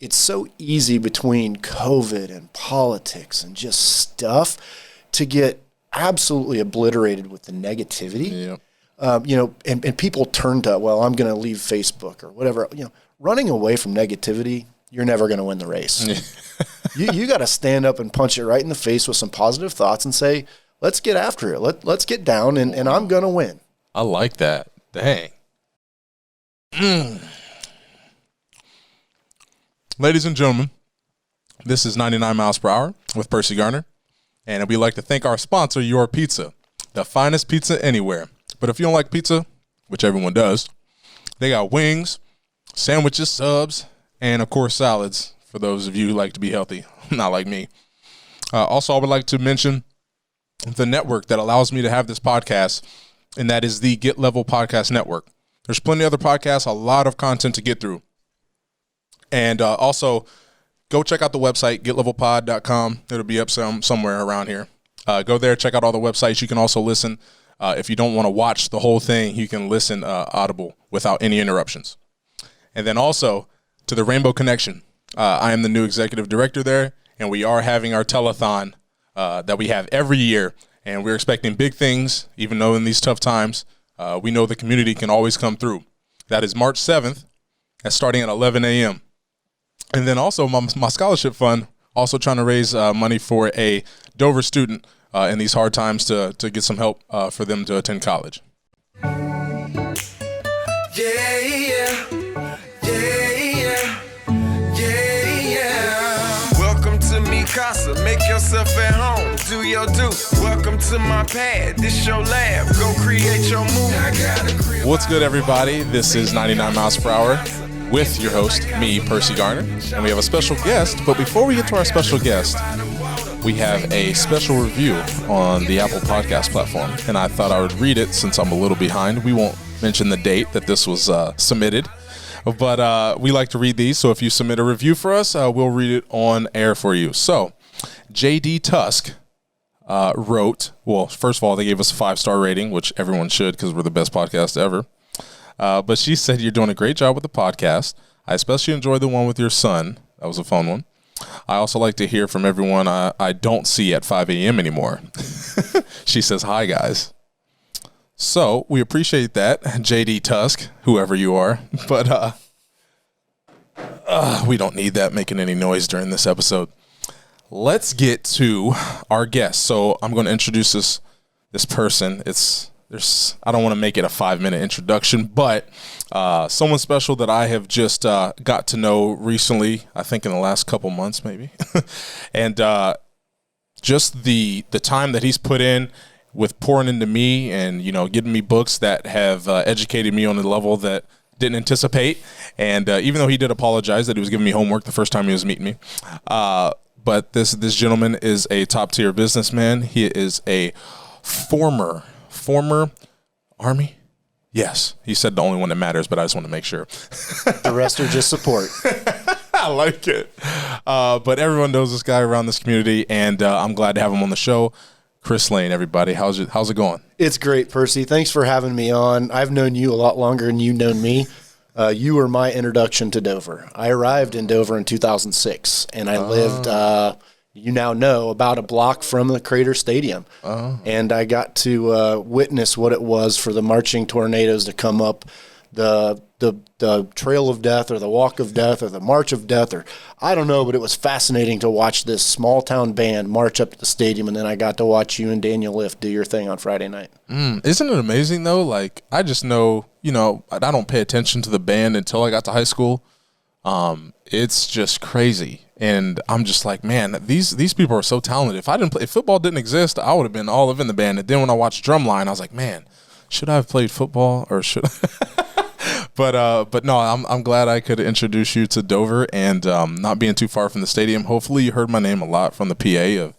it's so easy between COVID and politics and just stuff to get absolutely obliterated with the negativity. Yeah. And people turn to, well, I'm going to leave Facebook or whatever. Running away from negativity, you're never going to win the race. You got to stand up and punch it right in the face with some positive thoughts and say, let's get after it. Let's get down, and I'm going to win. I like that. Dang. Ladies and gentlemen, this is 99 miles per hour with Perci Garner, and we'd like to thank our sponsor, Your Pizza, the finest pizza anywhere. But if you don't like pizza, which everyone does, they got wings, sandwiches, subs, and, of course, salads for those of you who like to be healthy, not like me. Also, I would like to mention the network that allows me to have this podcast, and that is the Get Level Podcast Network. There's plenty of other podcasts, a lot of content to get through. And also, go check out the website, getlevelpod.com. It'll be up somewhere around here. Go there, check out all the websites. You can also listen. If you don't want to watch the whole thing, you can listen audible without any interruptions. And then also, to the Rainbow Connection. I am the new executive director there, and we are having our telethon that we have every year. And we're expecting big things, even though in these tough times, we know the community can always come through. That is March 7th, that's starting at 11 a.m. And then also my scholarship fund, also trying to raise money for a Dover student in these hard times to get some help for them to attend college. Welcome to me casa, make yourself at home, do your do. Welcome to my pad, this your lab, go create your movie. What's good, everybody? This is 99 miles per hour with your host, me, Perci Garner, and we have a special guest. But before we get to our special guest, we have a special review on the Apple Podcast platform, and I thought I would read it since I'm a little behind. We won't mention the date that this was submitted, but we like to read these, so if you submit a review for us, we'll read it on air for you. So, J.D. Tusk wrote, well, first of all, they gave us a 5-star rating, which everyone should because we're the best podcast ever. But she said, you're doing a great job with the podcast. I especially enjoyed the one with your son. That was a fun one. I also like to hear from everyone I don't see at 5 a.m. anymore. She says, hi, guys. So we appreciate that, J.D. Tusk, whoever you are. But we don't need that making any noise during this episode. Let's get to our guest. So I'm going to introduce this person. I don't want to make it a 5-minute introduction, but someone special that I have just got to know recently, I think in the last couple months maybe. And just the time that he's put in with pouring into me and, getting me books that have educated me on a level that didn't anticipate. And even though he did apologize that he was giving me homework the first time he was meeting me, but this gentleman is a top-tier businessman. He is a former Army? Yes. He said the only one that matters, but I just want to make sure. The rest are just support. I like it. But everyone knows this guy around this community, and I'm glad to have him on the show. Chris Lane, everybody. How's it going? It's great, Percy. Thanks for having me on. I've known you a lot longer than you've known me. You were my introduction to Dover. I arrived in Dover in 2006, and I lived you now know, about a block from the Crater Stadium. Oh. And I got to witness what it was for the marching tornadoes to come up the Trail of Death or the Walk of Death or the March of Death, or I don't know, but it was fascinating to watch this small town band march up to the stadium, and then I got to watch you and Daniel Lift do your thing on Friday night. Isn't it amazing, though? Like, I just know, I don't pay attention to the band until I got to high school. It's just crazy. And I'm just like, man, these people are so talented. If football didn't exist, I would have been all in the band. And then when I watched Drumline, I was like, man, should I have played football or should I? But no, I'm glad I could introduce you to Dover and not being too far from the stadium. Hopefully you heard my name a lot from the PA of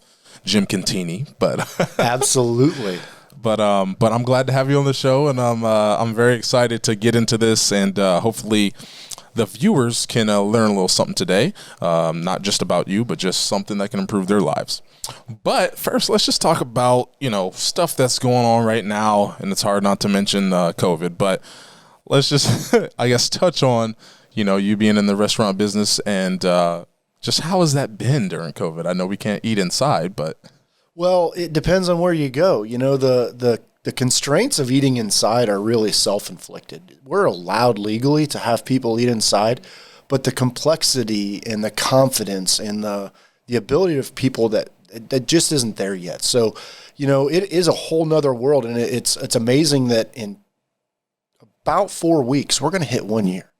Jim Cantini. But absolutely. But I'm glad to have you on the show, and I'm very excited to get into this, and hopefully the viewers can learn a little something today, not just about you, but just something that can improve their lives. But first, let's just talk about, stuff that's going on right now, and it's hard not to mention COVID, but let's just, I guess, touch on, you being in the restaurant business, and just how has that been during COVID? I know we can't eat inside, but. Well, it depends on where you go. The constraints of eating inside are really self-inflicted. We're allowed legally to have people eat inside, but the complexity and the confidence and the ability of people that just isn't there yet. So, it is a whole nother world, and it's amazing that in about 4 weeks, we're going to hit 1 year.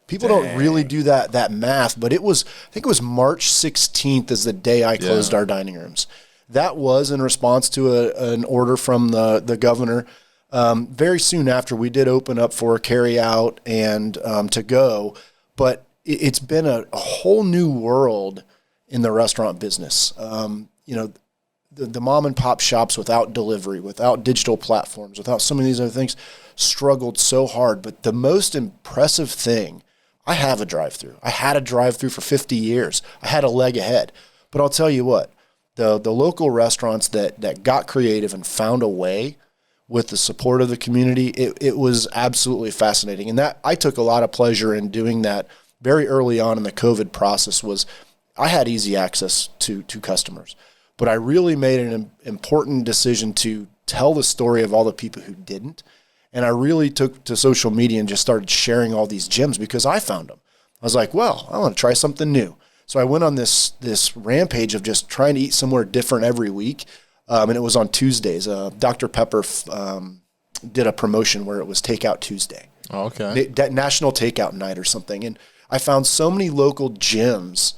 People don't really do that math, but I think it was March 16th is the day I closed our dining rooms. That was in response to an order from the governor. Very soon after, we did open up for carry out and to go, but it's been a whole new world in the restaurant business. The mom and pop shops without delivery, without digital platforms, without some of these other things struggled so hard. But the most impressive thing, I have a drive-through. I had a drive-through for 50 years. I had a leg ahead. But I'll tell you what, the local restaurants that got creative and found a way with the support of the community, it was absolutely fascinating. And that I took a lot of pleasure in doing that very early on in the COVID process. Was I had easy access to customers, but I really made an important decision to tell the story of all the people who didn't. And I really took to social media and just started sharing all these gems because I found them. I was like, well, I want to try something new. So I went on this rampage of just trying to eat somewhere different every week. And it was on Tuesdays. Dr. Pepper did a promotion where it was Takeout Tuesday. Oh, okay. National Takeout Night or something. And I found so many local gems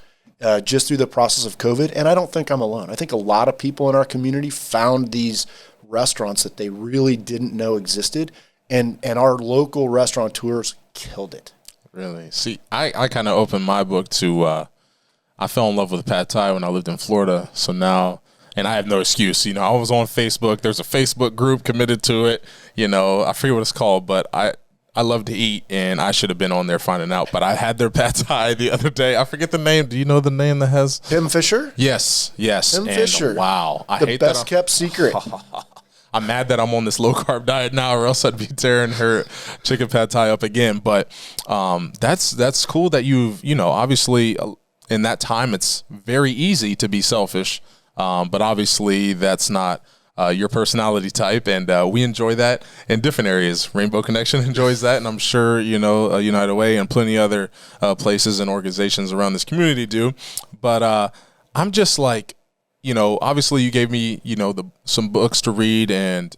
just through the process of COVID. And I don't think I'm alone. I think a lot of people in our community found these restaurants that they really didn't know existed. And our local restaurateurs killed it. Really? See, I kind of opened my book to I fell in love with pad thai when I lived in Florida. So now, and I have no excuse. I was on Facebook. There's a Facebook group committed to it. I forget what it's called, but I love to eat, and I should have been on there finding out. But I had their pad thai the other day. I forget the name. Do you know the name that has? Tim Fisher? Yes. Tim Fisher. Wow. I the hate best kept secret. I'm mad that I'm on this low carb diet now, or else I'd be tearing her chicken pad thai up again. But that's cool that you've, obviously in that time, it's very easy to be selfish. But obviously that's not your personality type. And we enjoy that in different areas. Rainbow Connection enjoys that. And I'm sure, United Way and plenty other places and organizations around this community do. But I'm just like, obviously you gave me, some books to read, and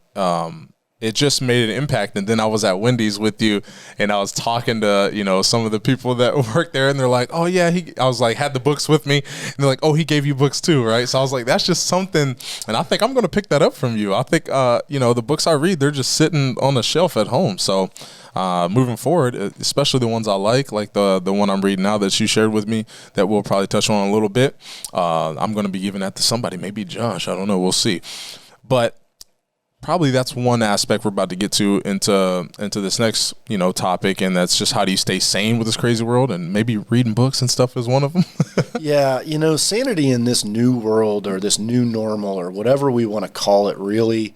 it just made an impact. And then I was at Wendy's with you, and I was talking to, some of the people that work there, and they're like, oh yeah, I was like, had the books with me, and they're like, oh, he gave you books too, right? So I was like, that's just something, and I think I'm going to pick that up from you. I think, the books I read, they're just sitting on the shelf at home. So moving forward, especially the ones I like the one I'm reading now that you shared with me that we'll probably touch on a little bit, I'm going to be giving that to somebody, maybe Josh, I don't know, we'll see. But probably that's one aspect we're about to get to into this next, topic, and that's just how do you stay sane with this crazy world, and maybe reading books and stuff is one of them. Yeah, sanity in this new world or this new normal or whatever we want to call it, really,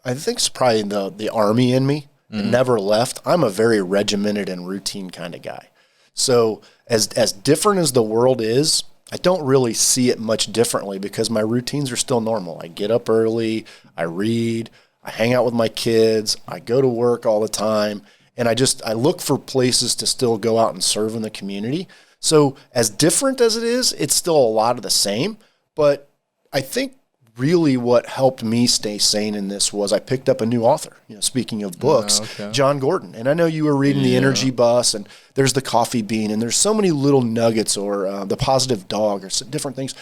I think it's probably the army in me. It never left. I'm a very regimented and routine kind of guy. So as different as the world is, I don't really see it much differently because my routines are still normal. I get up early, I read, I hang out with my kids, I go to work all the time, and I look for places to still go out and serve in the community. So as different as it is, it's still a lot of the same. But I think really what helped me stay sane in this was I picked up a new author, speaking of books, John Gordon. And I know you were reading The Energy Bus, and there's The Coffee Bean, and there's so many little nuggets, or The Positive Dog, or different things.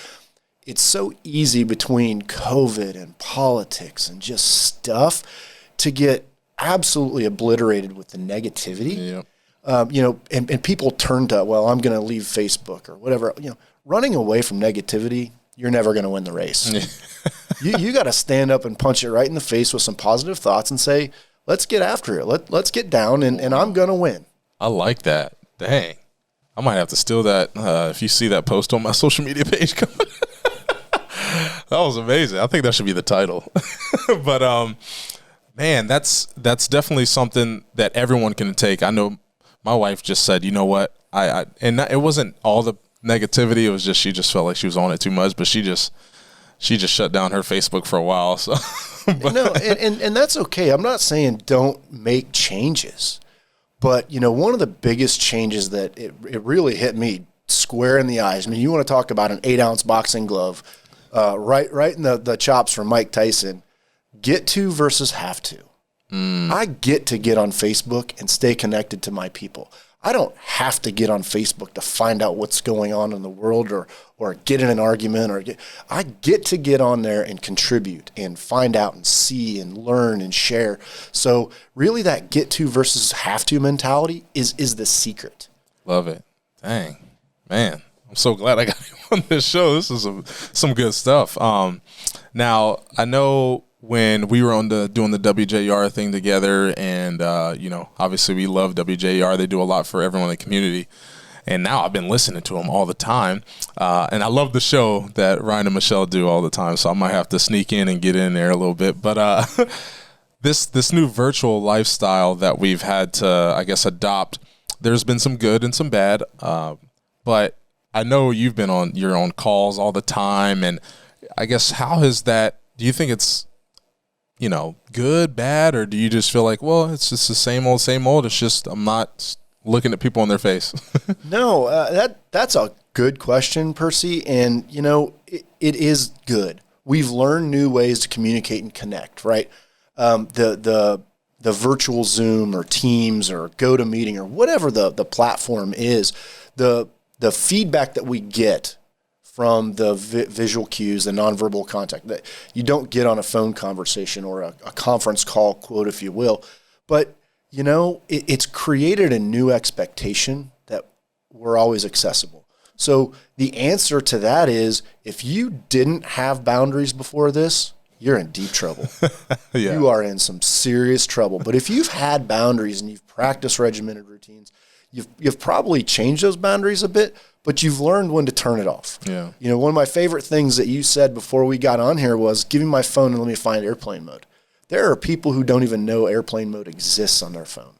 It's so easy between COVID and politics and just stuff to get absolutely obliterated with the negativity. And people turn to, well, I'm going to leave Facebook or whatever. Running away from negativity, you're never going to win the race. You got to stand up and punch it right in the face with some positive thoughts and say, let's get after it. Let's get down, and I'm going to win. I like that. Dang. I might have to steal that if you see that post on my social media page. That was amazing. I think that should be the title. But Man, that's definitely something that everyone can take. I know my wife just said, you know what, it wasn't all the negativity. It was just she just felt like she was on it too much, but she just shut down her Facebook for a while. So no, and that's okay. I'm not saying don't make changes, but one of the biggest changes that it really hit me square in the eyes. I mean, you want to talk about an 8-ounce boxing glove, right in the chops from Mike Tyson. Get to versus have to. I get to get on Facebook and stay connected to my people. I don't have to get on Facebook to find out what's going on in the world or get in an argument. I get to get on there and contribute and find out and see and learn and share. So really that get to versus have to mentality is the secret. Love it. Dang. Man, I'm so glad I got you on this show. This is some good stuff. Now, I know when we were doing the WJR thing together, and obviously we love WJR. They do a lot for everyone in the community, and now I've been listening to them all the time, and I love the show that Ryan and Michelle do all the time. So I might have to sneak in and get in there a little bit. But this new virtual lifestyle that we've had to, I guess, adopt. There's been some good and some bad, but I know you've been on your own calls all the time, and I guess how has that? Do you think it's good, bad, or do you just feel like, well, it's just the same old? It's just I'm not looking at people in their face. No, that's a good question, Percy, and it is good. We've learned new ways to communicate and connect, right? The virtual Zoom or Teams or GoToMeeting or whatever the platform is, the feedback that we get from the visual cues, the nonverbal contact that you don't get on a phone conversation or a conference call, quote, if you will. But, it's created a new expectation that we're always accessible. So the answer to that is if you didn't have boundaries before this, you're in deep trouble. Yeah. You are in some serious trouble. But if you've had boundaries and you've practiced regimented routines, you've probably changed those boundaries a bit, but you've learned when to turn it off. Yeah. One of my favorite things that you said before we got on here was, give me my phone and let me find airplane mode. There are people who don't even know airplane mode exists on their phone.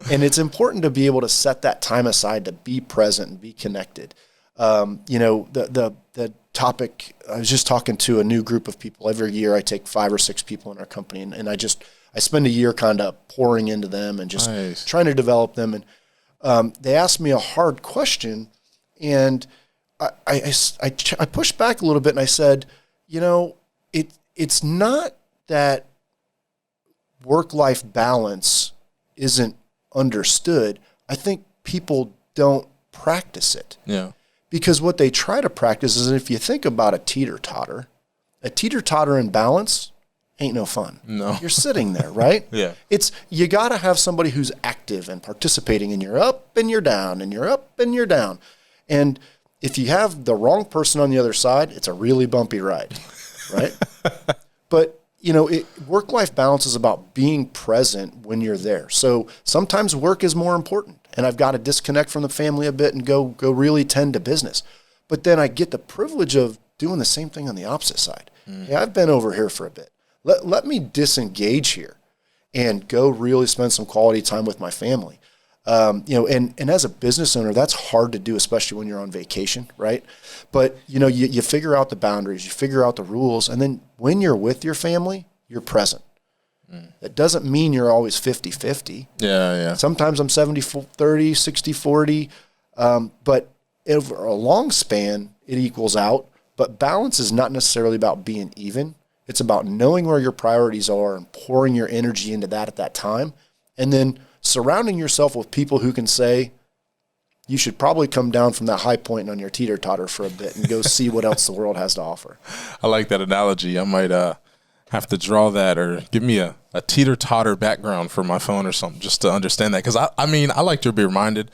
And it's important to be able to set that time aside to be present and be connected. The topic, I was just talking to a new group of people. Every year I take 5 or 6 people in our company, and I spend a year kind of pouring into them and just trying to develop them. And they asked me a hard question, and I pushed back a little bit, and I said, it's not that work-life balance isn't understood. I think people don't practice it. Yeah. Because what they try to practice is, if you think about a teeter-totter in balance ain't no fun. No. You're sitting there, right? Yeah. You got to have somebody who's active and participating, and you're up and you're down and you're up and you're down. And if you have the wrong person on the other side, it's a really bumpy ride, right? But, work-life balance is about being present when you're there. So sometimes work is more important, and I've got to disconnect from the family a bit and go really tend to business. But then I get the privilege of doing the same thing on the opposite side. Hey, I've been over here for a bit. Let me disengage here and go really spend some quality time with my family. And as a business owner, that's hard to do, especially when you're on vacation, right? But, you figure out the boundaries, you figure out the rules, and then when you're with your family, you're present. That doesn't mean you're always 50-50. Yeah. Sometimes I'm 70-30, 60-40. But over a long span, it equals out. But balance is not necessarily about being even. It's about knowing where your priorities are and pouring your energy into that at that time. And then surrounding yourself with people who can say, you should probably come down from that high point on your teeter-totter for a bit and go see what else the world has to offer. I like that analogy. I might have to draw that, or give me a teeter-totter background for my phone or something just to understand that. Because, I like to be reminded,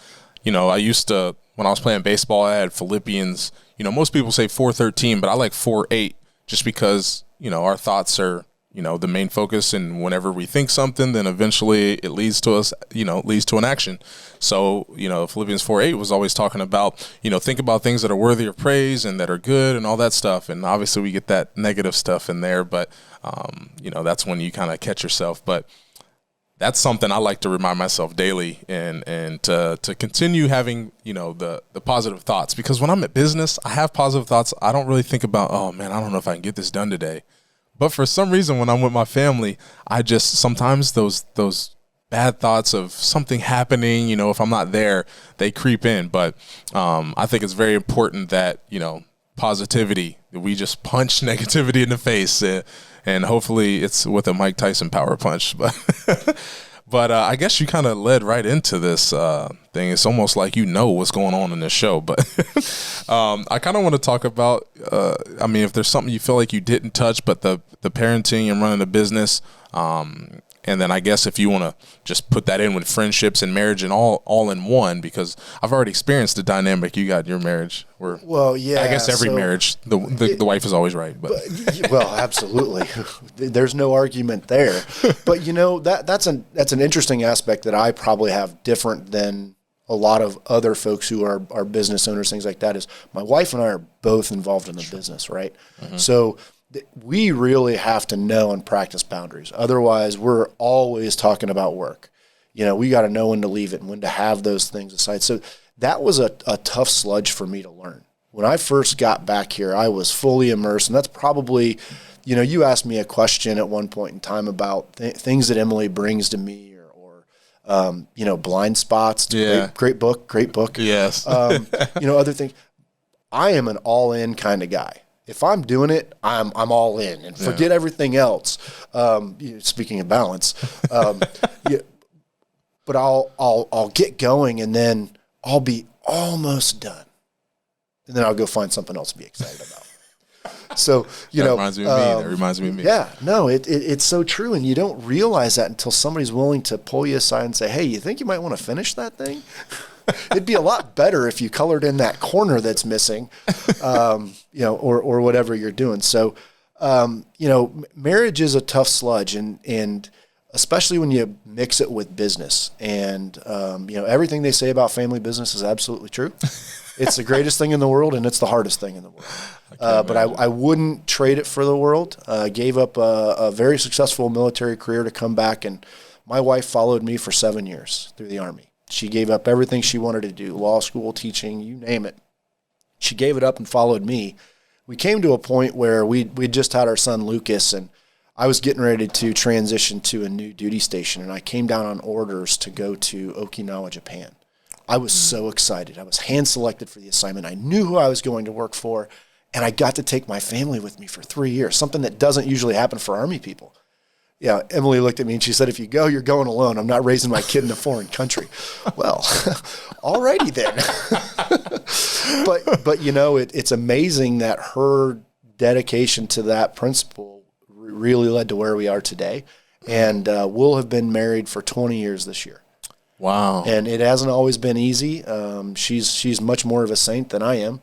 I used to, when I was playing baseball, I had Philippians. Most people say 4:13, but I like 4:8 just because, our thoughts are, the main focus. And whenever we think something, then eventually it leads to us, leads to an action. So, Philippians 4:8 was always talking about, think about things that are worthy of praise and that are good and all that stuff. And obviously we get that negative stuff in there, but, that's when you kind of catch yourself. But that's something I like to remind myself daily and to continue having, the positive thoughts, because when I'm at business, I have positive thoughts. I don't really think about, oh man, I don't know if I can get this done today. But for some reason, when I'm with my family, I just, sometimes those bad thoughts of something happening, if I'm not there, they creep in. But I think it's very important that, positivity, that we just punch negativity in the face. And hopefully it's with a Mike Tyson power punch. But I guess you kind of led right into this thing. It's almost like what's going on in this show. But I kind of want to talk about, if there's something you feel like you didn't touch, but the parenting and running a business. And then I guess if you want to just put that in with friendships and marriage and all in one, because I've already experienced the dynamic you got in your marriage. Well, yeah. I guess every marriage, the wife is always right. But well, absolutely. There's no argument there. But, that's an interesting aspect that I probably have different than a lot of other folks who are business owners, things like that, is my wife and I are both involved in the business, right? Mm-hmm. So we really have to know and practice boundaries. Otherwise, we're always talking about work. We got to know when to leave it and when to have those things aside. So that was a tough sludge for me to learn. When I first got back here, I was fully immersed. And that's probably, you asked me a question at one point in time about things that Emily brings to me or blind spots. Yeah. Great book. Yes. Other things. I am an all-in kind of guy. If I'm doing it, I'm all in and forget everything else. Speaking of balance, but I'll get going and then I'll be almost done, and then I'll go find something else to be excited about. So that reminds me of me. That reminds me of me. Yeah, no, it's so true, and you don't realize that until somebody's willing to pull you aside and say, "Hey, you think you might want to finish that thing?" It'd be a lot better if you colored in that corner that's missing, or whatever you're doing. So, marriage is a tough sludge, and especially when you mix it with business. And, everything they say about family business is absolutely true. It's the greatest thing in the world, and it's the hardest thing in the world. But I wouldn't trade it for the world. Gave up a very successful military career to come back, and my wife followed me for 7 years through the Army. She gave up everything she wanted to do, law school, teaching, you name it. She gave it up and followed me. We came to a point where we just had our son Lucas, and I was getting ready to transition to a new duty station, and I came down on orders to go to Okinawa, Japan. I was so excited. I was hand-selected for the assignment. I knew who I was going to work for, and I got to take my family with me for 3 years, something that doesn't usually happen for Army people. Yeah, Emily looked at me and she said, "If you go, you're going alone. I'm not raising my kid in a foreign country." Well, all righty then. but it's amazing that her dedication to that principle really led to where we are today. And we'll have been married for 20 years this year. Wow. And it hasn't always been easy. She's much more of a saint than I am.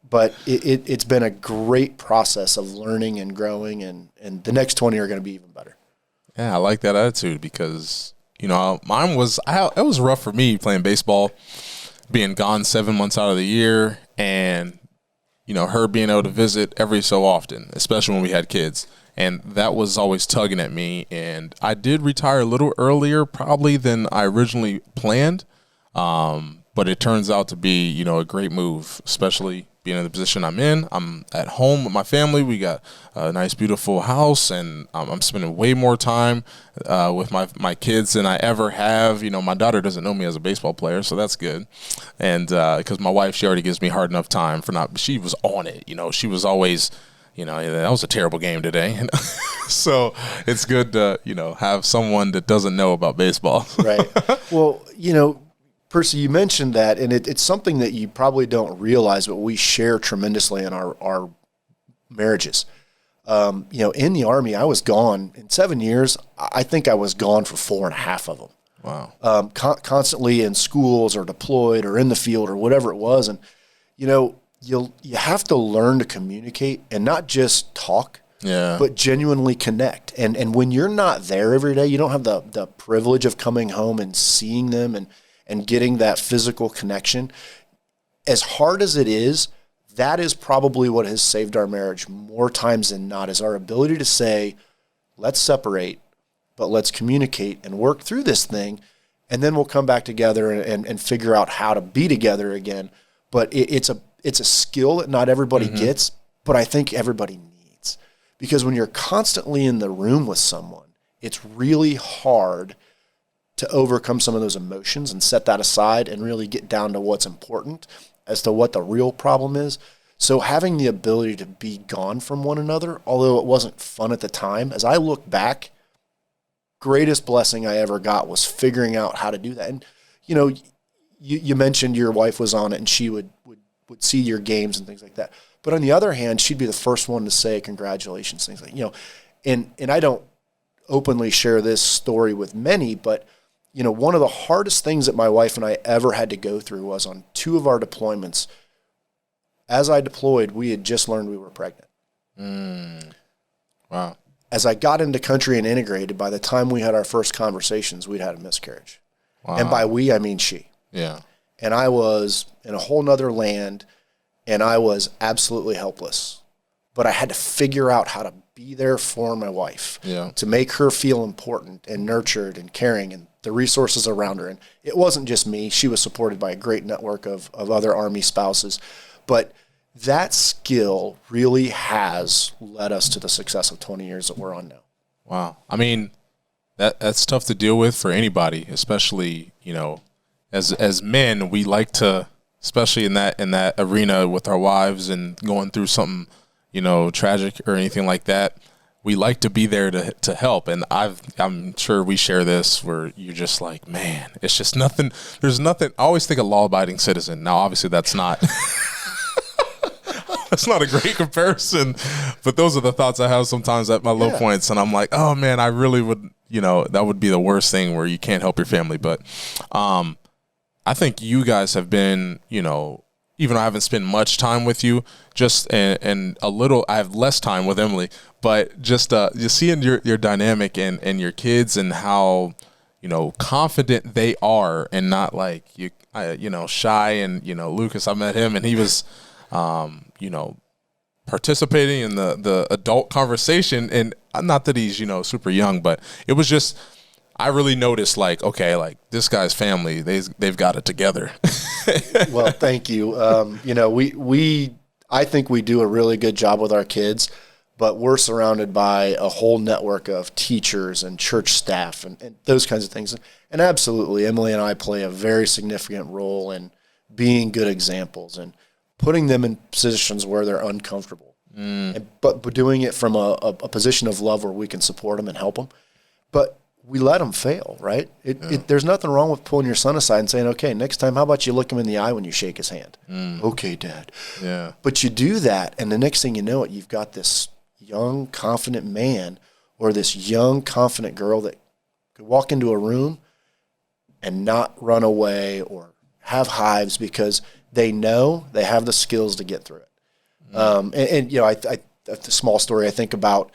But it's been a great process of learning and growing, and the next 20 are going to be even better. Yeah, I like that attitude because, mine was, it was rough for me playing baseball, being gone 7 months out of the year, and, her being able to visit every so often, especially when we had kids. And that was always tugging at me. And I did retire a little earlier probably than I originally planned. But it turns out to be, a great move, especially being in the position I'm in. I'm at home with my family. We got a nice, beautiful house, and I'm spending way more time with my kids than I ever have. My daughter doesn't know me as a baseball player, so that's good. And because my wife, she already gives me hard enough time she was on it. She was always, that was a terrible game today. So it's good to, have someone that doesn't know about baseball. Right. Well, Perci, you mentioned that, and it's something that you probably don't realize, but we share tremendously in our marriages. In the Army, I was gone in 7 years. I think I was gone for 4.5 of them. Wow. Constantly in schools or deployed or in the field or whatever it was. And, you have to learn to communicate and not just talk, but genuinely connect. And when you're not there every day, you don't have the privilege of coming home and seeing them and getting that physical connection. As hard as it is, that is probably what has saved our marriage more times than not, is our ability to say, let's separate, but let's communicate and work through this thing, and then we'll come back together and figure out how to be together again. But it's a skill that not everybody gets, but I think everybody needs. Because when you're constantly in the room with someone, it's really hard to overcome some of those emotions and set that aside and really get down to what's important as to what the real problem is. So having the ability to be gone from one another, although it wasn't fun at the time, as I look back, greatest blessing I ever got was figuring out how to do that. And, you mentioned your wife was on it and she would see your games and things like that. But on the other hand, she'd be the first one to say congratulations, things like, and I don't openly share this story with many, but one of the hardest things that my wife and I ever had to go through was on 2 of our deployments. As I deployed, we had just learned we were pregnant. Wow. As I got into country and integrated, by the time we had our first conversations, we'd had a miscarriage. Wow. And by we, I mean she. Yeah. And I was in a whole nother land, and I was absolutely helpless. But I had to figure out how to be there for my wife, to make her feel important and nurtured and caring and the resources around her. And it wasn't just me. She was supported by a great network of other Army spouses. But that skill really has led us to the success of 20 years that we're on now. Wow. I mean, that's tough to deal with for anybody, especially, as men, we like to, especially in that arena with our wives and going through something, tragic or anything like that, we like to be there to help. And I'm sure we share this where you're just like, man, it's just nothing. There's nothing. I always think a law-abiding citizen. Now, obviously that's not, that's not a great comparison, but those are the thoughts I have sometimes at my low points. And I'm like, oh man, I really would, that would be the worst thing where you can't help your family. But, I think you guys have been, even though I haven't spent much time with you, just and a little, I have less time with Emily, but just you seeing your dynamic and your kids and how, confident they are and not like shy. And, Lucas, I met him and he was, participating in the adult conversation, and not that he's, super young, but it was just, I really noticed like, okay, like this guy's family, they've got it together. Well, thank you. I think we do a really good job with our kids, but we're surrounded by a whole network of teachers and church staff and those kinds of things. And absolutely, Emily and I play a very significant role in being good examples and putting them in positions where they're uncomfortable, but doing it from a position of love where we can support them and help them. But we let them fail, right? There's nothing wrong with pulling your son aside and saying, okay, next time, how about you look him in the eye when you shake his hand? Okay, Dad. Yeah. But you do that, and the next thing you know you've got this young, confident man or this young, confident girl that could walk into a room and not run away or have hives because they know they have the skills to get through it. A small story I think about,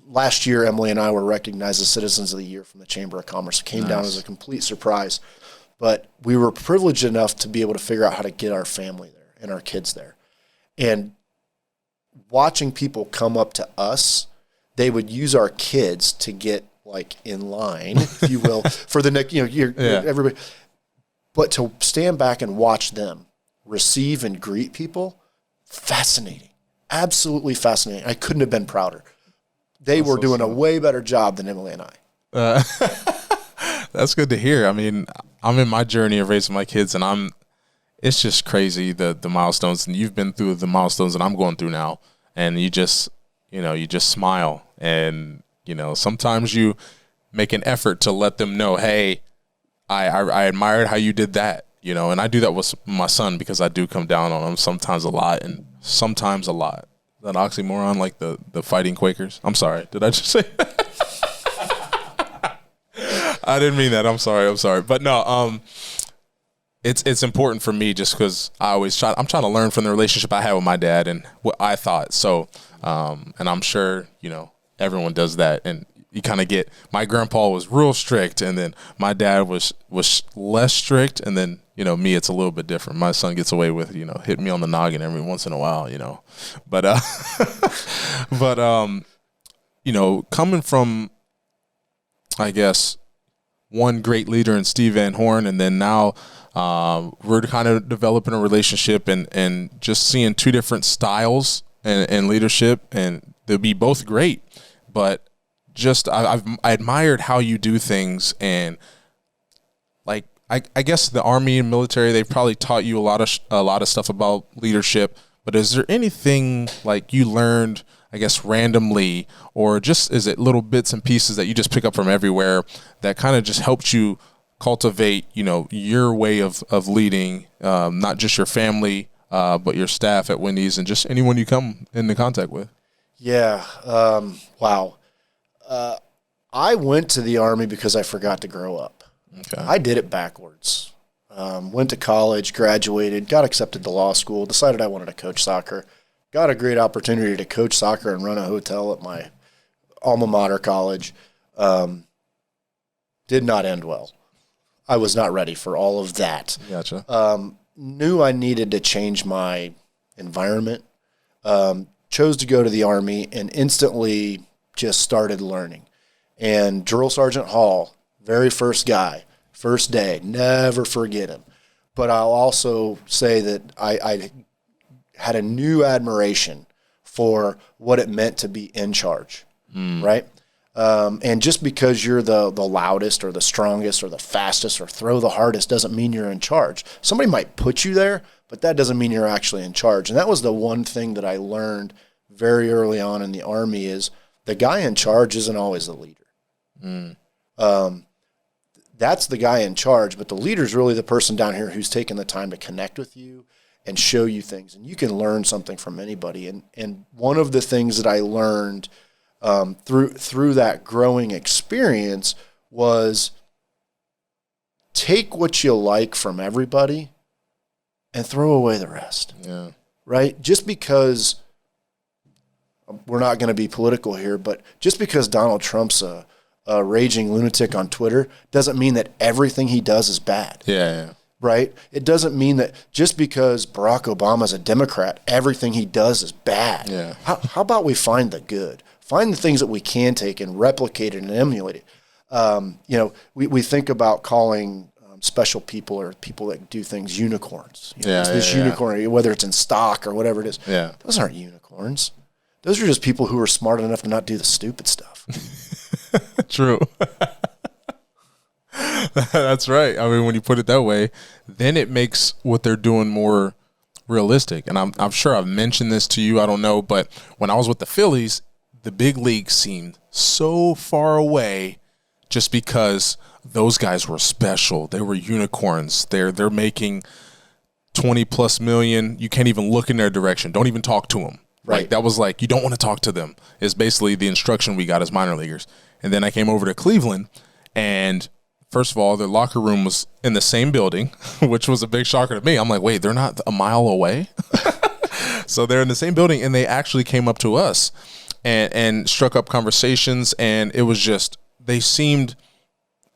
last year, Emily and I were recognized as Citizens of the Year from the Chamber of Commerce. It came down as a complete surprise, but we were privileged enough to be able to figure out how to get our family there and our kids there. And watching people come up to us, they would use our kids to get like in line, if you will, for the next, everybody. But to stand back and watch them receive and greet people, fascinating, absolutely fascinating. I couldn't have been prouder. They were doing a way better job than Emily and I. That's good to hear. I mean, I'm in my journey of raising my kids, and it's just crazy the milestones, and you've been through the milestones that I'm going through now, and you just smile, and sometimes you make an effort to let them know, hey, I admired how you did that, and I do that with my son because I do come down on him sometimes a lot and sometimes a lot. That oxymoron, like the fighting Quakers. I'm sorry. Did I just say that? I didn't mean that. I'm sorry. But no, it's important for me just because I'm trying to learn from the relationship I had with my dad and what I thought. So, and I'm sure, everyone does that. And you kind of get, my grandpa was real strict, and then my dad was less strict. And then, me, it's a little bit different. My son gets away with, hitting me on the noggin every once in a while, but, coming from, I guess, one great leader in Steve Van Horn, and then now we're kind of developing a relationship and just seeing two different styles and leadership, and they'll be both great. But just I admired how you do things, and like I guess the Army and military, they've probably taught you a lot of stuff about leadership. But is there anything like you learned, I guess, randomly, or just is it little bits and pieces that you just pick up from everywhere that kind of just helped you cultivate, your way of leading, not just your family, but your staff at Wendy's and just anyone you come into contact with? Yeah. Wow. I went to the Army because I forgot to grow up. Okay. I did it backwards. Went to college, graduated, got accepted to law school, decided I wanted to coach soccer, got a great opportunity to coach soccer and run a hotel at my alma mater college. Did not end well. I was not ready for all of that. Gotcha. Knew I needed to change my environment. Chose to go to the Army and instantly just started learning. And Drill Sergeant Hall, very first guy, first day, never forget him. But I'll also say that I had a new admiration for what it meant to be in charge, right? And just because you're the loudest or the strongest or the fastest or throw the hardest doesn't mean you're in charge. Somebody might put you there, but that doesn't mean you're actually in charge. And that was the one thing that I learned very early on in the Army is the guy in charge isn't always the leader. That's the guy in charge, but the leader is really the person down here who's taking the time to connect with you and show you things. And you can learn something from anybody. And one of the things that I learned through that growing experience was take what you like from everybody and throw away the rest. Yeah. Right? Just because we're not going to be political here, but just because Donald Trump's a raging lunatic on Twitter doesn't mean that everything he does is bad. Yeah. Right? It doesn't mean that just because Barack Obama's a Democrat, everything he does is bad. Yeah. How about we find the good? Find the things that we can take and replicate it and emulate it. We think about calling special people or people that do things unicorns. This unicorn, whether it's in stock or whatever it is. Yeah. Those aren't unicorns. Those are just people who are smart enough to not do the stupid stuff. True. That's right. I mean, when you put it that way, then it makes what they're doing more realistic. And I'm sure I've mentioned this to you. I don't know. But when I was with the Phillies, the big league seemed so far away just because those guys were special. They were unicorns. They're making 20 plus million. You can't even look in their direction. Don't even talk to them. Right. Like, that was like, you don't want to talk to them is basically the instruction we got as minor leaguers. And then I came over to Cleveland, and first of all, their locker room was in the same building, which was a big shocker to me. I'm like, wait, they're not a mile away? So they're in the same building, and they actually came up to us and struck up conversations, and it was just, they seemed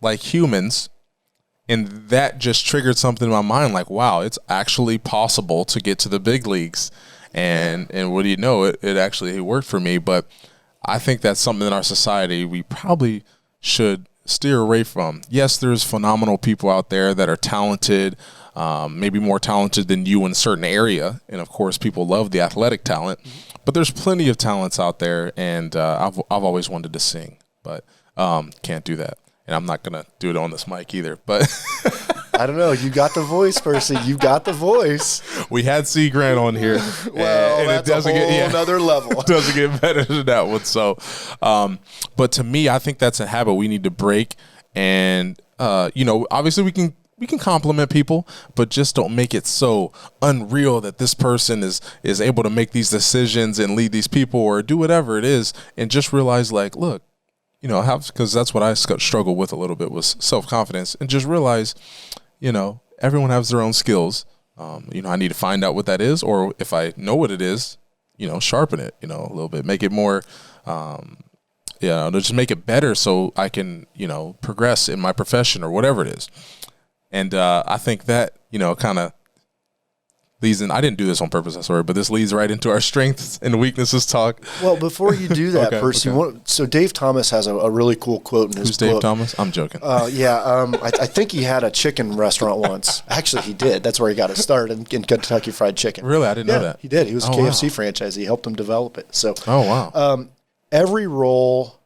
like humans, and that just triggered something in my mind, like, wow, it's actually possible to get to the big leagues. And what do you know, it actually worked for me. But I think that's something in our society we probably should steer away from. Yes, there's phenomenal people out there that are talented, maybe more talented than you in a certain area. And, of course, people love the athletic talent. But there's plenty of talents out there, and I've always wanted to sing, but can't do that. And I'm not going to do it on this mic either. But I don't know. You got the voice, Percy. You got the voice. We had C. Grant on here. Well, and that's a whole another level. It doesn't get better than that one. So, but to me, I think that's a habit we need to break. And, obviously we can compliment people, but just don't make it so unreal that this person is able to make these decisions and lead these people or do whatever it is. And just realize, like, look, because that's what I struggled with a little bit was self-confidence, and just realize, everyone has their own skills. I need to find out what that is, or if I know what it is, sharpen it, a little bit, make it more, just make it better so I can, progress in my profession or whatever it is. And I think that, kind of leads in. I didn't do this on purpose, I'm sorry, but this leads right into our strengths and weaknesses talk. Well, before you do that, Percy, so Dave Thomas has a really cool quote in his book. Who's Dave Thomas? I'm joking. I think he had a chicken restaurant once. Actually, he did. That's where he got his start in Kentucky Fried Chicken. Really? I didn't know that. He did. He was a KFC franchise. He helped him develop it. So, every role,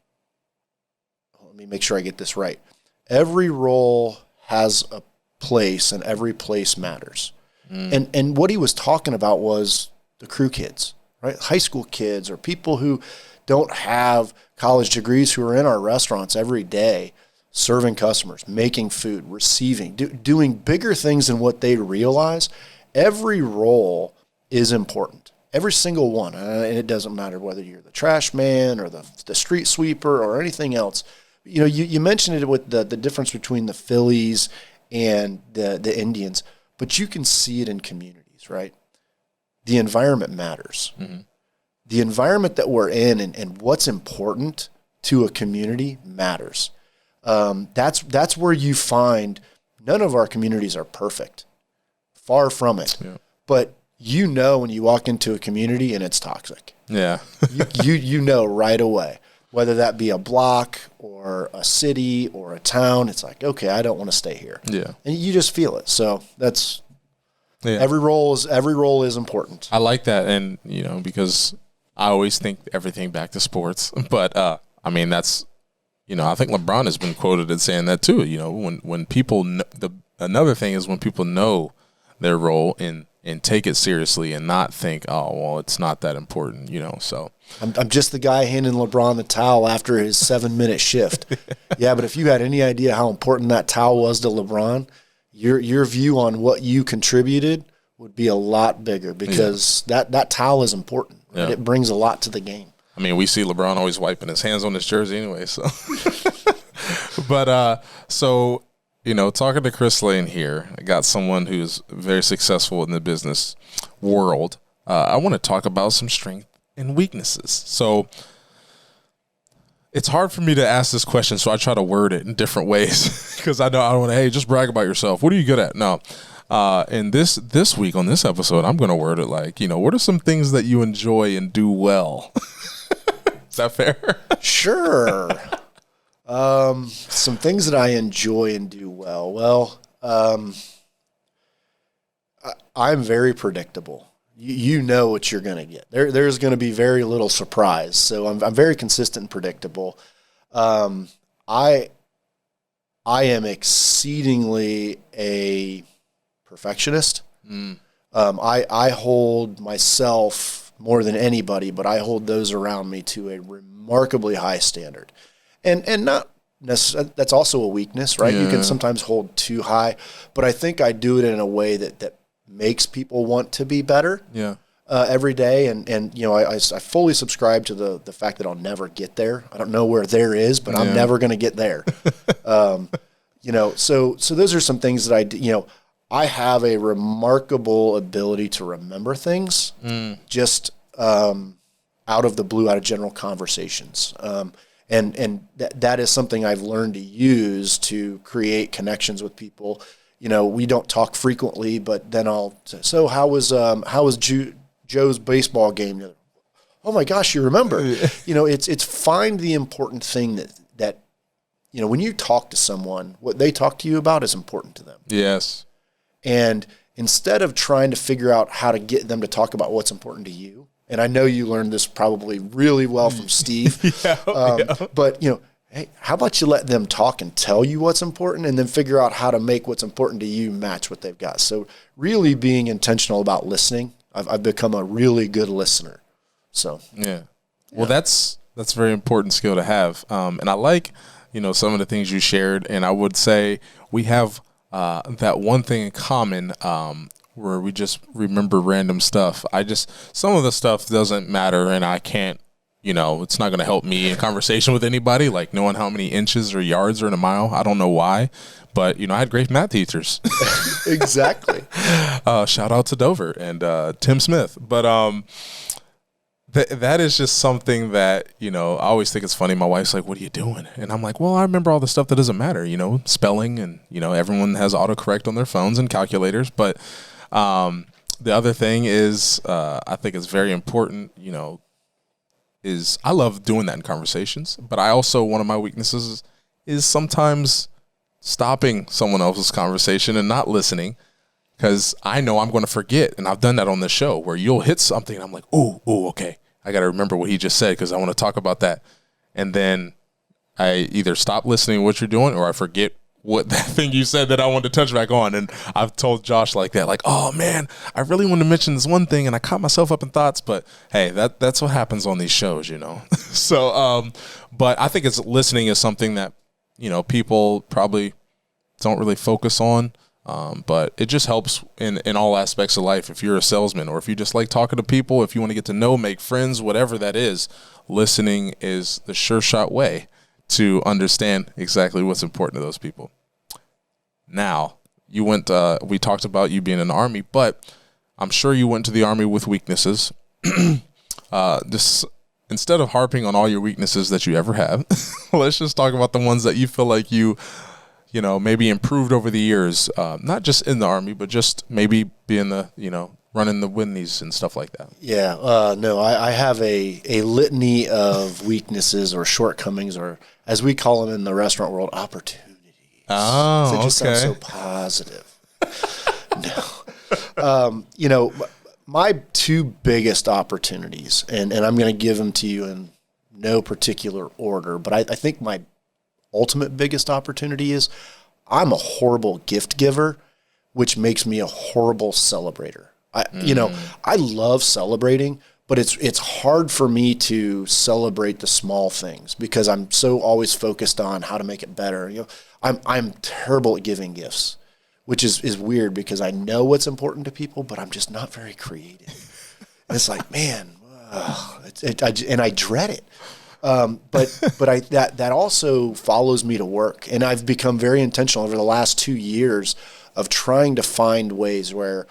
let me make sure I get this right. Every role has a place, and every place matters. And what he was talking about was the crew kids, right? High school kids or people who don't have college degrees who are in our restaurants every day, serving customers, making food, receiving, doing bigger things than what they realize. Every role is important. Every single one. And it doesn't matter whether you're the trash man or the street sweeper or anything else. You mentioned it with the difference between the Phillies and the Indians, but you can see it in communities, right? The environment matters. Mm-hmm. The environment that we're in and what's important to a community matters. That's where you find none of our communities are perfect. Far from it. Yeah. But when you walk into a community and it's toxic. Yeah. you know right away. Whether that be a block or a city or a town, it's like, okay, I don't want to stay here. Yeah. And you just feel it. So that's every role is important. I like that. And, because I always think everything back to sports. But that's, I think LeBron has been quoted as saying that too. When people another thing is when people know their role and take it seriously and not think, oh, well, it's not that important, so. I'm just the guy handing LeBron the towel after his 7-minute shift. Yeah, but if you had any idea how important that towel was to LeBron, your view on what you contributed would be a lot bigger because that towel is important. Right? Yeah. It brings a lot to the game. I mean, we see LeBron always wiping his hands on his jersey anyway, so. But, talking to Chris Lane here, I got someone who's very successful in the business world. I want to talk about some strengths and weaknesses. So it's hard for me to ask this question, so I try to word it in different ways because I know I don't want to, hey, just brag about yourself. What are you good at? No. And this week on this episode, I'm going to word it like, what are some things that you enjoy and do well? Is that fair? Sure. Some things that I enjoy and do well. Well, I'm very predictable. You know what you're going to get. There's going to be very little surprise. So I'm very consistent and predictable. I am exceedingly a perfectionist. I hold myself more than anybody, but I hold those around me to a remarkably high standard. And not necessarily, that's also a weakness, right? Yeah. You can sometimes hold too high, but I think I do it in a way that makes people want to be better every day. And I fully subscribe to the fact that I'll never get there. I don't know where there is, but I'm never going to get there. So those are some things that I do. I have a remarkable ability to remember things just out of the blue, out of general conversations. And that is something I've learned to use to create connections with people. We don't talk frequently, but then I'll say, so how was Joe's baseball game? Oh my gosh, you remember? It's find the important thing that when you talk to someone, what they talk to you about is important to them. Yes. And instead of trying to figure out how to get them to talk about what's important to you, and I know you learned this probably really well from Steve. But, hey, how about you let them talk and tell you what's important and then figure out how to make what's important to you match what they've got. So really being intentional about listening, I've become a really good listener. So yeah. Well, that's a very important skill to have. And I like, some of the things you shared. And I would say we have that one thing in common where we just remember random stuff. Some of the stuff doesn't matter and I can't it's not going to help me in conversation with anybody, like knowing how many inches or yards are in a mile. I don't know why, but, I had great math teachers. Exactly. Shout out to Dover and Tim Smith. But that is just something that, I always think it's funny. My wife's like, what are you doing? And I'm like, well, I remember all the stuff that doesn't matter, spelling and, everyone has autocorrect on their phones and calculators. But the other thing is, I think it's very important, is I love doing that in conversations. But I also, one of my weaknesses is sometimes stopping someone else's conversation and not listening, because I know I'm going to forget. And I've done that on the show where you'll hit something and I'm like, oh, okay. I got to remember what he just said because I want to talk about that. And then I either stop listening to what you're doing or I forget what that thing you said that I wanted to touch back on. And I've told Josh like that, like, oh man, I really wanted to mention this one thing and I caught myself up in thoughts, but hey, that's what happens on these shows, So, but I think listening is something that, people probably don't really focus on. But it just helps in all aspects of life. If you're a salesman or if you just like talking to people, if you want to get to know, make friends, whatever that is, listening is the sure shot way to understand exactly what's important to those people. Now, you went, we talked about you being in the Army, but I'm sure you went to the Army with weaknesses. Just instead of harping on all your weaknesses that you ever have, let's just talk about the ones that you feel like you maybe improved over the years, not just in the Army, but just maybe being running the Wendy's and stuff like that. Yeah, no, I have a litany of weaknesses or shortcomings, or as we call them in the restaurant world, opportunities. Oh, it just sounds so positive. No. My two biggest opportunities, and I'm going to give them to you in no particular order, but I think my ultimate biggest opportunity is I'm a horrible gift giver, which makes me a horrible celebrator. I love celebrating, but it's hard for me to celebrate the small things because I'm so always focused on how to make it better. I'm terrible at giving gifts, which is weird because I know what's important to people, but I'm just not very creative. And it's like, man, and I dread it. But that also follows me to work, and I've become very intentional over the last 2 years of trying to find ways where,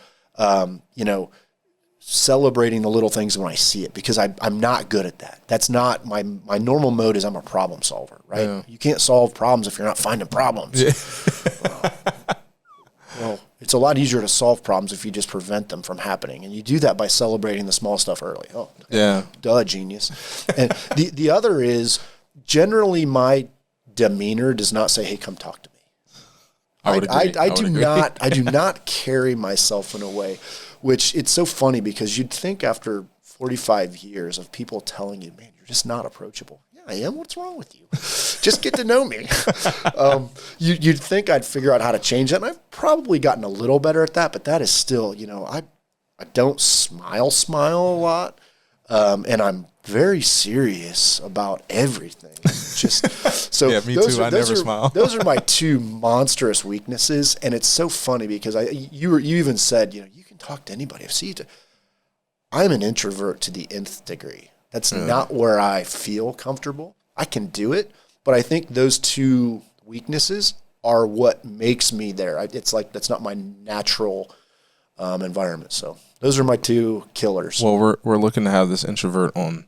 celebrating the little things when I see it, because I'm not good at that. That's not my normal mode. Is I'm a problem solver, right? Yeah. You can't solve problems if you're not finding problems. Yeah. Well, it's a lot easier to solve problems if you just prevent them from happening. And you do that by celebrating the small stuff early. Oh, yeah. Duh, genius. And the other is generally my demeanor does not say, hey, come talk to me. I do not carry myself in a way, which it's so funny because you'd think after 45 years of people telling you, man, you're just not approachable. Yeah, I am. What's wrong with you? Just get to know me. You'd think I'd figure out how to change that, and I've probably gotten a little better at that, but that is still, I don't smile a lot, and I'm very serious about everything. Just so yeah, me too. I never smile. Those are my two monstrous weaknesses, and it's so funny because you even said, you can talk to anybody. I'm an introvert to the nth degree. That's not where I feel comfortable. I can do it, but I think those two weaknesses are what makes me there. It's like that's not my natural environment. So those are my two killers. Well, we're looking to have this introvert on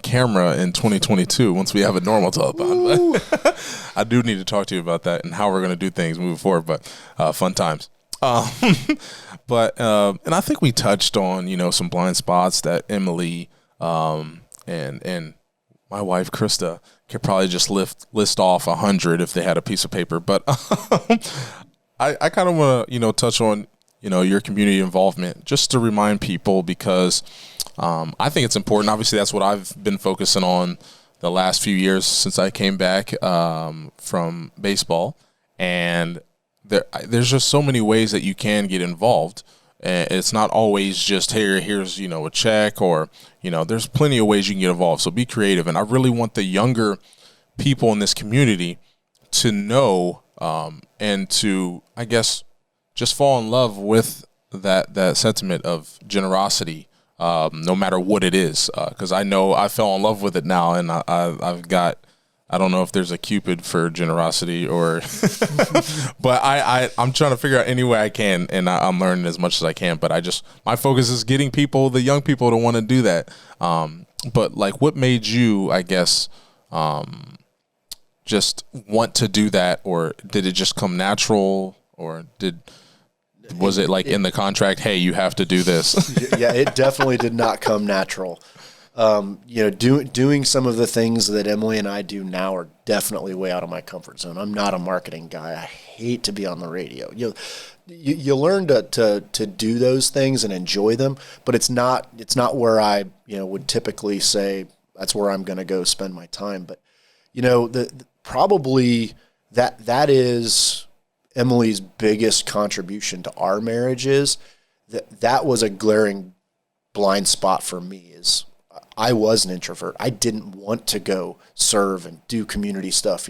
camera in 2022 once we have a normal telethon. I do need to talk to you about that and how we're going to do things moving forward, but fun times. But and I think we touched on some blind spots that Emily and my wife Krista could probably just list off 100 if they had a piece of paper. But I kind of want to touch on your community involvement just to remind people, because I think it's important. Obviously, that's what I've been focusing on the last few years since I came back from baseball, and there's just so many ways that you can get involved. And it's not always just here's a check, or there's plenty of ways you can get involved. So be creative, and I really want the younger people in this community to know and to, I guess, just fall in love with that sentiment of generosity, no matter what it is. Because I know I fell in love with it now, and I've got, I don't know if there's a Cupid for generosity or, but I'm trying to figure out any way I can, and I'm learning as much as I can. But my focus is getting the young people to want to do that. But like, what made you, I guess, just want to do that, or did it just come natural, or was it like in the contract, hey, you have to do this? Yeah, it definitely did not come natural. Doing some of the things that Emily and I do now are definitely way out of my comfort zone. I'm not a marketing guy. I hate to be on the radio. You learn to do those things and enjoy them, but it's not where I would typically say that's where I'm going to go spend my time. But probably that is Emily's biggest contribution to our marriage is that was a glaring blind spot for me. Is I was an introvert. I didn't want to go serve and do community stuff.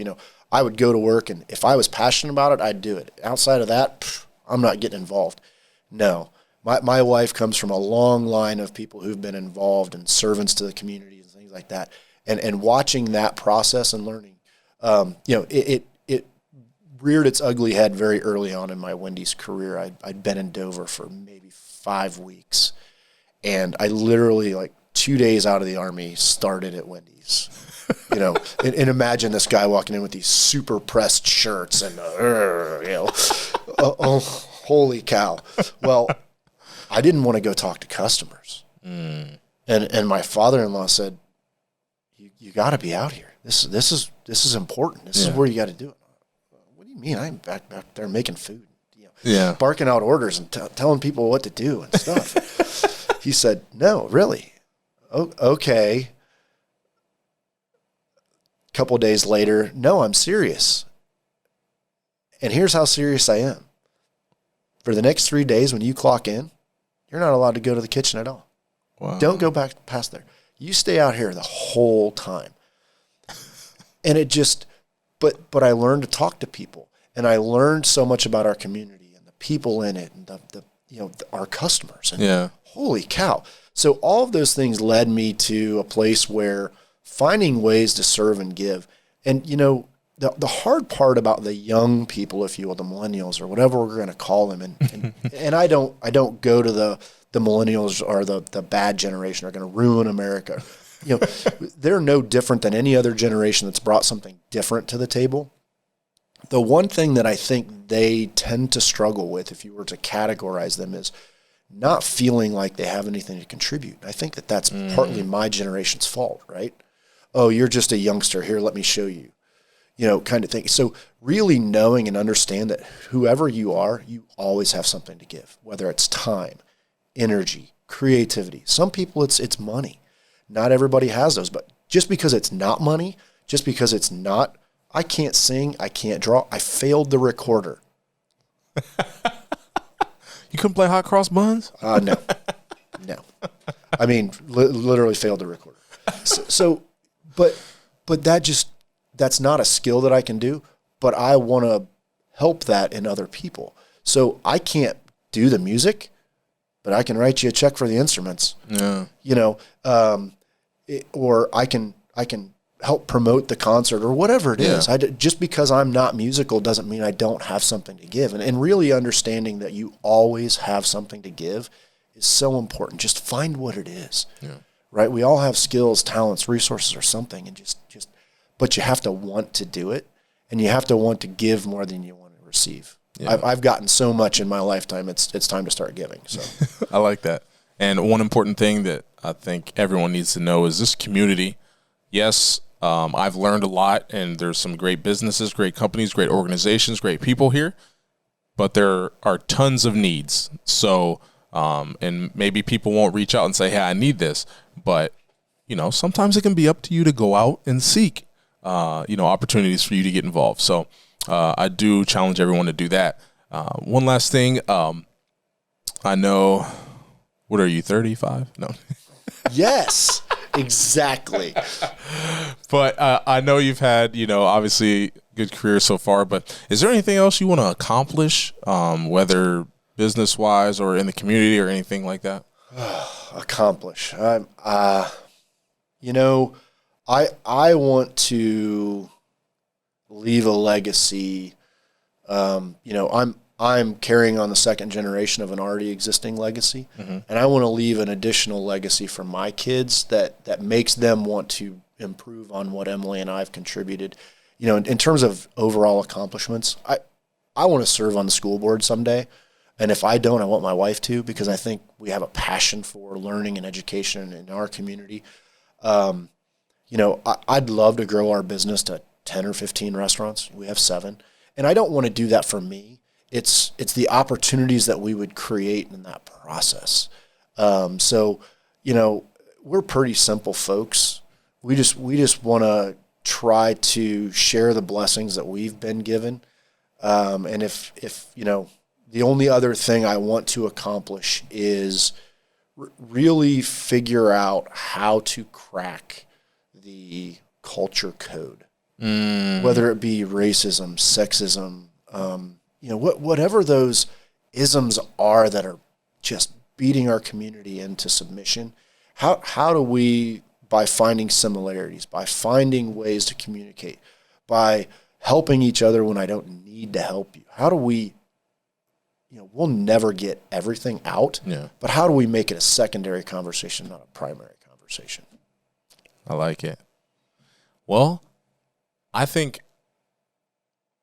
I would go to work, and if I was passionate about it, I'd do it. Outside of that, I'm not getting involved. No. My wife comes from a long line of people who've been involved and servants to the community and things like that. And watching that process and learning, it reared its ugly head very early on in my Wendy's career. I'd been in Dover for maybe 5 weeks, and I literally, 2 days out of the Army, started at Wendy's. And imagine this guy walking in with these super pressed shirts and, holy cow. Well, I didn't want to go talk to customers. And my father-in-law said, you got to be out here. This is important. This is where you got to do it. What do you mean? I'm back there making food, barking out orders and telling people what to do and stuff. He said, no, really? Oh, okay. A couple of days later, no, I'm serious. And here's how serious I am. For the next 3 days, when you clock in, you're not allowed to go to the kitchen at all. Wow. Don't go back past there. You stay out here the whole time. And it just, but I learned to talk to people, and I learned so much about our community and the people in it, and our customers. And holy cow. So all of those things led me to a place where finding ways to serve and give. And, the hard part about the young people, if you will, the millennials or whatever we're going to call them, and I don't go to the millennials or the bad generation are going to ruin America. They're no different than any other generation that's brought something different to the table. The one thing that I think they tend to struggle with, if you were to categorize them, is not feeling like they have anything to contribute. I think that's partly my generation's fault, right? Oh, you're just a youngster. Here, let me show you, kind of thing. So really knowing and understand that whoever you are, you always have something to give, whether it's time, energy, creativity. Some people, it's money. Not everybody has those, but just because it's not money, just because it's not, I can't sing, I can't draw, I failed the recorder. You couldn't play hot cross buns? No. I mean, literally failed the recorder. But that's not a skill that I can do, but I want to help that in other people. So I can't do the music, but I can write you a check for the instruments. Yeah. Or I can help promote the concert or whatever it is. Just because I'm not musical doesn't mean I don't have something to give. And really understanding that you always have something to give is so important. Just find what it is, right? We all have skills, talents, resources, or something, and but you have to want to do it, and you have to want to give more than you want to receive. Yeah. I've gotten so much in my lifetime. It's time to start giving. So I like that. And one important thing that I think everyone needs to know is this community. Yes, I've learned a lot, and there's some great businesses, great companies, great organizations, great people here, but there are tons of needs. So, and maybe people won't reach out and say, hey, I need this, but, sometimes it can be up to you to go out and seek, opportunities for you to get involved. So I do challenge everyone to do that. One last thing, I know, what are you, 35? No. Yes. Exactly. But I know you've had, obviously good career so far, but is there anything else you want to accomplish, whether business-wise or in the community or anything like that? Accomplish. You know, I want to leave a legacy. You know, I'm carrying on the second generation of an already existing legacy, and I want to leave an additional legacy for my kids that makes them want to improve on what Emily and I have contributed. You know, in terms of overall accomplishments, I want to serve on the school board someday. And if I don't, I want my wife to, because I think we have a passion for learning and education in our community. You know, I'd love to grow our business to 10 or 15 restaurants. We have 7. And I don't want to do that for me. It's the opportunities that we would create in that process. So, you know, we're pretty simple folks. We just want to try to share the blessings that we've been given. And if you know, the only other thing I want to accomplish is really figure out how to crack the culture code, whether it be racism, sexism, you know, whatever those isms are that are just beating our community into submission. How do we, by finding similarities, by finding ways to communicate, by helping each other when I don't need to help you, how do we, you know, we'll never get everything out, but how do we make it a secondary conversation, not a primary conversation? I like it. Well, I think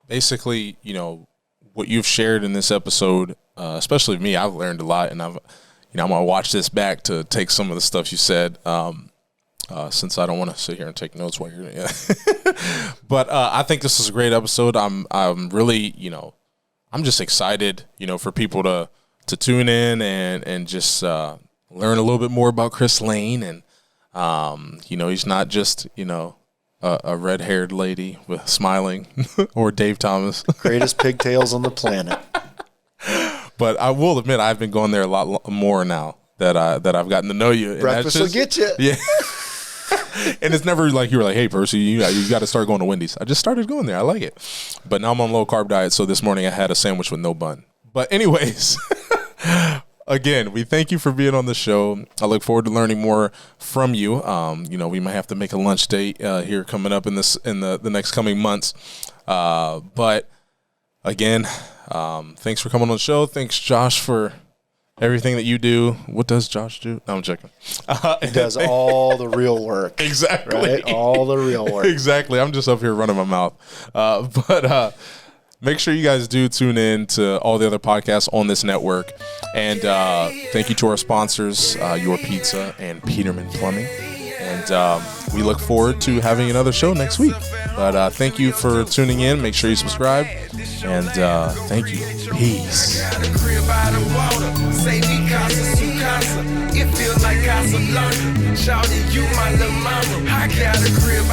basically, you know, what you've shared in this episode, especially me, I've learned a lot, and I'm gonna watch this back to take some of the stuff you said, since I don't want to sit here and take notes while you're, but I think this is a great episode. I'm really, you know, I'm just excited, you know, for people to tune in and just learn a little bit more about Chris Lane, and you know, he's not just, you know, a red-haired lady with smiling, or Dave Thomas, greatest pigtails on the planet. But I will admit, I've been going there a lot more now that I've gotten to know you. Breakfast will get you. Yeah. And it's never like you were like, hey, Percy, you got to start going to Wendy's. I just started going there. I like it. But now I'm on a low-carb diet, so this morning I had a sandwich with no bun. But anyways, again, we thank you for being on the show. I look forward to learning more from you. You know, we might have to make a lunch date here coming up in the next coming months. But again, thanks for coming on the show. Thanks, Josh, for everything that you do. What does Josh do? No, I'm checking. He does all the real work. Exactly. Right? All the real work. Exactly. I'm just up here running my mouth. But make sure you guys do tune in to all the other podcasts on this network. And thank you to our sponsors, Your Pizza and Peterman Plumbing. And we look forward to having another show next week. But thank you for tuning in. Make sure you subscribe. And thank you. Peace. It feels like Casablanca. Shawty, you my little mama. I got a crib